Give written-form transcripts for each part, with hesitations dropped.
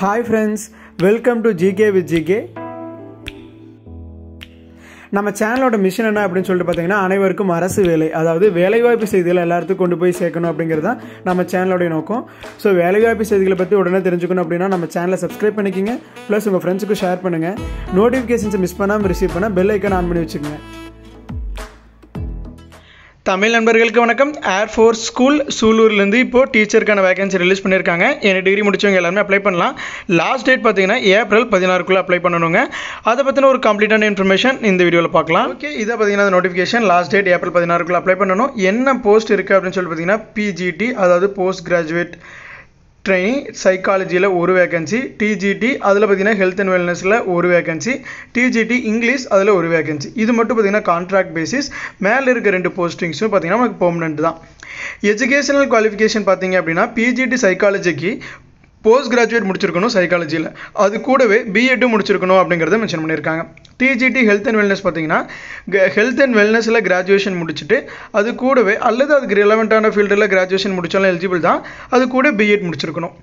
Hi friends, welcome to GK with GK. நம்ம சேனலோட mission என்ன அப்படின்னு சொல்லிட்டு பார்த்தீங்கன்னா அனைவருக்கும் அரசு வேலை, அதாவது வேலைவாய்ப்பு செய்திகளை எல்லாத்துக்கும் கொண்டு போய் சேர்க்கணும் அப்படிங்கிறது தான் நம்ம சேனலோடைய நோக்கம். ஸோ வேலைவாய்ப்பு செய்திகளை பற்றி உடனே தெரிஞ்சுக்கணும் அப்படின்னா நம்ம சேனலை சப்ஸ்கிரைப் பண்ணிக்கிங்க, ப்ளஸ் உங்கள் ஃப்ரெண்ட்ஸுக்கும் ஷேர் பண்ணுங்கள். நோட்டிஃபிகேஷன்ஸை மிஸ் பண்ணாமல் ரிசீவ் பண்ண பெல் ஐக்கான் ஆன் பண்ணி வச்சுக்கோங்க. தமிழ் நண்பர்களுக்கு வணக்கம். ஏர்ஃபோர்ஸ் ஸ்கூல் சூலூர்லேருந்து இப்போது டீச்சருக்கான வேகன்சி ரிலீஸ் பண்ணியிருக்காங்க. என்ன டிகிரி முடிச்சவங்க எல்லாருமே அப்ளை பண்ணலாம். லாஸ்ட் டேட் பார்த்தீங்கன்னா ஏப்ரல் 16 அப்ளை பண்ணணுங்க. அதை பற்றின ஒரு கம்ப்ளீட்டான இன்ஃபர்மேஷன் இந்த வீடியோவில் பார்க்கலாம். ஓகே, இதை பார்த்தீங்கன்னா notification last date April 16 apply பண்ணணும். என்ன போஸ்ட் இருக்குது அப்படின்னு சொல்லி பார்த்தீங்கன்னா பிஜிடி, அதாவது போஸ்ட் கிராஜுவேட் ட்ரைனிங் சைக்காலஜியில் ஒரு வேகன்சி, டிஜிடி அதில் பார்த்தீங்கன்னா ஹெல்த் அண்ட் வெல்னஸில் ஒரு வேகன்சி, டிஜிடி இங்கிலீஷ் அதில் ஒரு வேகன்சி. இது மட்டும் பார்த்தீங்கன்னா கான்ட்ராக்ட் பேசிஸ். மேலே இருக்க 2 போஸ்டிங்ஸும் பார்த்தீங்கன்னா நமக்கு பெர்மனெண்ட் தான். எஜுகேஷனல் குவாலிஃபிகேஷன் பார்த்தீங்க அப்படின்னா பிஜிடி சைக்காலஜிக்கு போஸ்ட் கிராஜுவேட் முடிச்சிருக்கணும் சைக்காலஜியில், அது கூடவே பிஎட்டு முடிச்சிருக்கணும் அப்படிங்கிறத மென்ஷன் பண்ணியிருக்காங்க. டிஜிடி ஹெல்த் அண்ட் வெல்னஸ் பார்த்தீங்கன்னா ஹெல்த் அண்ட் வெல்னஸில் கிராஜுவேஷன் முடிச்சுட்டு அது கூடவே அல்லது அதுக்கு ரிலவெண்ட்டான ஃபீல்டில் கிராஜுவேஷன் முடித்தாலும் எலிஜிபிள் தான், அது கூட பிஎட் முடிச்சிருக்கணும்.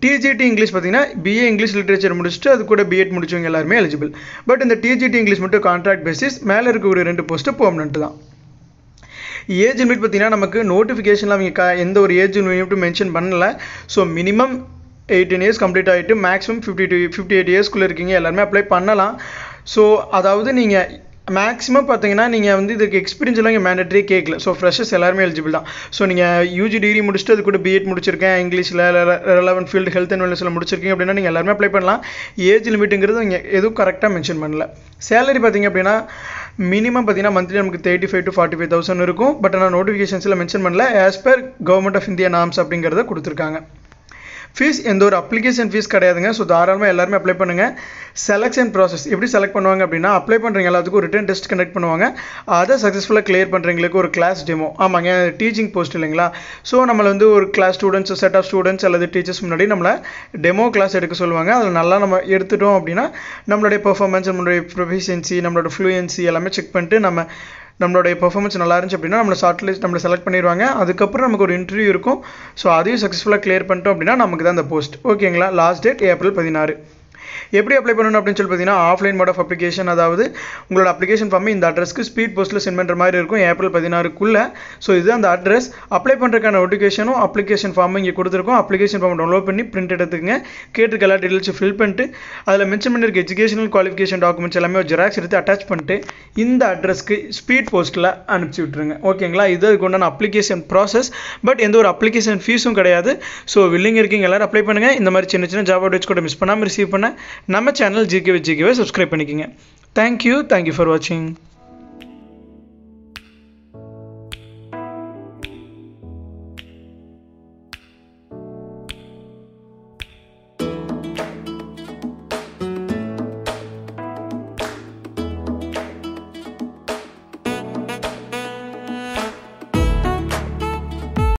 டிஜிடி இங்கிலீஷ் பார்த்தீங்கன்னா பிஏ இங்கிலீஷ் லிட்ரேச்சர் முடிச்சுட்டு அது கூட பிஎட் முடிச்சவங்க எல்லாருமே எலிஜிபிள். பட் இந்த டிஜிடி இங்கிலீஷ் மட்டும் கான்ட்ராக்ட் பேசிஸ். மேலே இருக்க ஒரு 2 போஸ்ட்டு பெர்மனெண்ட் தான். ஏஜ் லிமிட் பார்த்தீங்கன்னா நமக்கு நோட்டிஃபிகேஷனில் அவங்க எந்த ஒரு ஏஜ் லிமிட்டும் மென்ஷன் பண்ணல. ஸோ மினிமம் 18 இயர்ஸ் கம்ப்ளீட் ஆகிட்டு மேக்ஸிமம் 58 இயர்ஸ்க்குள்ளே இருக்கீங்க எல்லாருமே அப்ளை பண்ணலாம். ஸோ அதாவது நீங்கள் மேக்ஸிமம் பார்த்தீங்கன்னா நீங்கள் வந்து இதுக்கு எக்ஸ்பீரியன்ஸ் எல்லாம் இங்கே மேண்டட்ரி கேட்கல. ஸோ ஃப்ரெஷர்ஸ் எல்லாருமே எலிஜிபிள் தான். ஸோ நீங்கள் யூஜி டிகிரி முடிச்சுட்டு அது கூட பிஎட் முடிச்சிருக்கேன், இங்கிலீஷில் ரெலவெண்ட் ஃபீல்டு ஹெல்த் அண்ட் வெல்னஸில் முடிச்சிருக்கீங்க அப்படின்னா நீங்கள் எல்லாருமே அப்ளை பண்ணலாம். ஏஜ் லிமிட்டுங்கிறது இங்கே எதுவும் கரெக்டாக மென்ஷன் பண்ணல. சேலரி பார்த்தீங்க அப்படின்னா மினிமம் பார்த்தீங்கன்னா மந்த்லி நமக்கு 35,000 to 45,000 இருக்கும். பட் ஆனால் நோட்டிஃபிகேஷன்ஸில் மென்ஷன் பண்ணல. As per government of India norms அப்படிங்கிறத கொடுத்துருக்காங்க. ஃபீஸ் எந்த ஒரு அப்ளிகேஷன் ஃபீஸ் கிடையாதுங்க. ஸோ தாராளமாக எல்லாருமே அப்ளை பண்ணுங்கள். செலெக்ஷன் ப்ராசஸ் எப்படி செலக்ட் பண்ணுவாங்க அப்படின்னா அப்ளை பண்ணுறீங்க எல்லாத்துக்கும் ரிட்டன் டெஸ்ட் கண்டக்ட் பண்ணுவாங்க. அதை சக்ஸஸ்ஃபுல்லாக கிளியர் பண்ணுறவங்களுக்கு ஒரு கிளாஸ் டெமோ. ஆமாங்க, டீச்சிங் போஸ்ட் இல்லைங்களா. ஸோ நம்மளை வந்து ஒரு class students, set of students அல்லது டீச்சர்ஸ் முன்னாடி நம்மளை டெமோ கிளாஸ் எடுக்க சொல்லுவாங்க. அதில் நல்லா நம்ம எடுத்துட்டோம் அப்படின்னா நம்மளுடைய பெர்ஃபார்மன்ஸ், நம்மளுடைய ப்ரொஃபிஷியன்சி, நம்மளோட ஃப்ளூயன்சி எல்லாமே செக் பண்ணிட்டு நம்மளுடைய பெர்ஃபார்மன்ஸ் நல்லா இருந்துச்சு அப்படின்னா நம்மளை செலக்ட் பண்ணிடுவாங்க. அதுக்கப்புறம் நமக்கு ஒரு இன்டர்வியூ இருக்கும். ஸோ அதையும் சக்ஸஸ்ஃபுல்லாக கிளியர் பண்ணிட்டோம் அப்படின்னா நமக்கு தான் அந்த போஸ்ட். ஓகேங்களா. Last date April 16. எப்படி அப்ளை பண்ணணும் அப்படின்னு சொல்லி பார்த்தீங்கன்னா ஆஃப்லைன் மோட் ஆஃப் அப்ளிகேஷன், அதாவது உங்களோட அப்ளிகேஷன் ஃபார்மை இந்த அட்ரஸ்க்கு ஸ்பீட் போஸ்ட்டில் சென்ட் பண்ணுற மாதிரி இருக்கும் ஏப்ரல் 16. ஸோ இது அந்த அட்ரஸ். அப்ளை பண்ணுறதுக்கான நோட்டிஃபிகேஷனும் அப்ளிகேஷன் ஃபார்மும் இங்கே கொடுத்துருக்கோம். அப்ளிகேஷன் ஃபார்ம் டவுன்லோட் பண்ணி பிரிண்ட் எடுத்துக்கங்க. கேட்டிருக்க எல்லா டீட்டெயில்ஸும் ஃபில் பண்ணிட்டு அதில் மென்ஷன் பண்ணியிருக்க எஜுகேஷனல் குவாலிஃபிகேஷன் டாக்குமெண்ட்ஸ் எல்லாமே ஒரு ஜெராக்ஸ் எடுத்து அட்டாச் பண்ணிட்டு இந்த அட்ரஸ்க்கு ஸ்பீட் போஸ்ட்டில் அனுப்பிச்சி விட்ருங்க. ஓகேங்களா. இது அதுக்கு உண்டான அப்ளிகேஷன் ப்ராசஸ். பட் எந்த ஒரு அப்ளிகேஷன் ஃபீஸும் கிடையாது. ஸோ வில்லிங் இருக்கீங்க எல்லாரும் அப்ளை பண்ணுங்கள். இந்த மாதிரி சின்ன சின்ன ஜாப் அப்டேட்ஸ் கூட மிஸ் பண்ணாமல் ரிசீவ் பண்ண நம்ம channel GK with GK subscribe பண்ணிக்கோங்க. தேங்க்யூ ஃபார் வாட்சிங்.